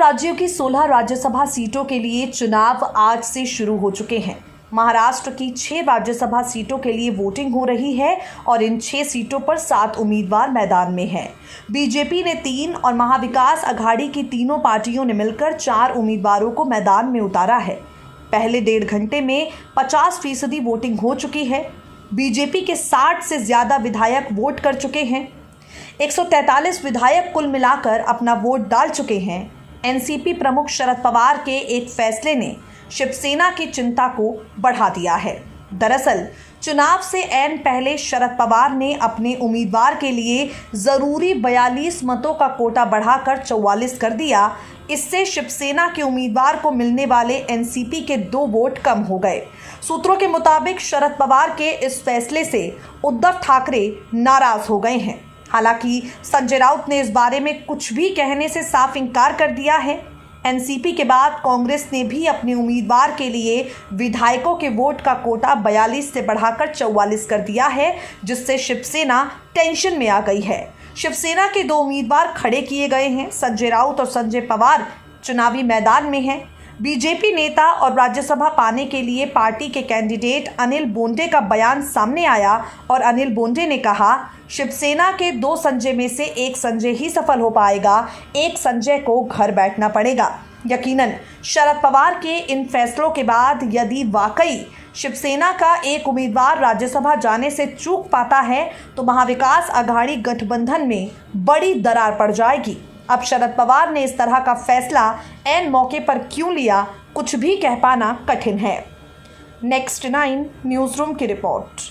राज्यों की 16 राज्यसभा सीटों के लिए चुनाव आज से शुरू हो चुके हैं। महाराष्ट्र की 6 राज्यसभा सीटों के लिए वोटिंग हो रही है और इन 6 सीटों पर 7 उम्मीदवार मैदान में हैं। बीजेपी ने 3 और महाविकास अघाड़ी की तीनों पार्टियों ने मिलकर 4 उम्मीदवारों को मैदान में उतारा है। पहले 1.5 घंटे में 50% वोटिंग हो चुकी है। बीजेपी के 60 से ज़्यादा विधायक वोट कर चुके हैं। 143 विधायक कुल मिलाकर अपना वोट डाल चुके हैं। एनसीपी प्रमुख शरद पवार के एक फैसले ने शिवसेना की चिंता को बढ़ा दिया है। दरअसल चुनाव से ऐन पहले शरद पवार ने अपने उम्मीदवार के लिए ज़रूरी 42 मतों का कोटा बढ़ाकर 44 कर दिया। इससे शिवसेना के उम्मीदवार को मिलने वाले एनसीपी के 2 वोट कम हो गए। सूत्रों के मुताबिक शरद पवार के इस फैसले से उद्धव ठाकरे नाराज हो गए हैं। हालांकि संजय राउत ने इस बारे में कुछ भी कहने से साफ इनकार कर दिया है। एनसीपी के बाद कांग्रेस ने भी अपने उम्मीदवार के लिए विधायकों के वोट का कोटा 42 से बढ़ाकर 44 कर दिया है, जिससे शिवसेना टेंशन में आ गई है। शिवसेना के 2 उम्मीदवार खड़े किए गए हैं। संजय राउत और संजय पवार चुनावी मैदान में हैं। बीजेपी नेता और राज्यसभा पाने के लिए पार्टी के कैंडिडेट अनिल बोंडे का बयान सामने आया और अनिल बोंडे ने कहा, शिवसेना के 2 संजय में से 1 संजय ही सफल हो पाएगा, 1 संजय को घर बैठना पड़ेगा। यकीनन शरद पवार के इन फैसलों के बाद यदि वाकई शिवसेना का एक उम्मीदवार राज्यसभा जाने से चूक पाता है तो महाविकास अघाड़ी गठबंधन में बड़ी दरार पड़ जाएगी। अब शरद पवार ने इस तरह का फैसला ऐन मौके पर क्यों लिया, कुछ भी कह पाना कठिन है। नेक्स्ट 9 न्यूज़ रूम की रिपोर्ट।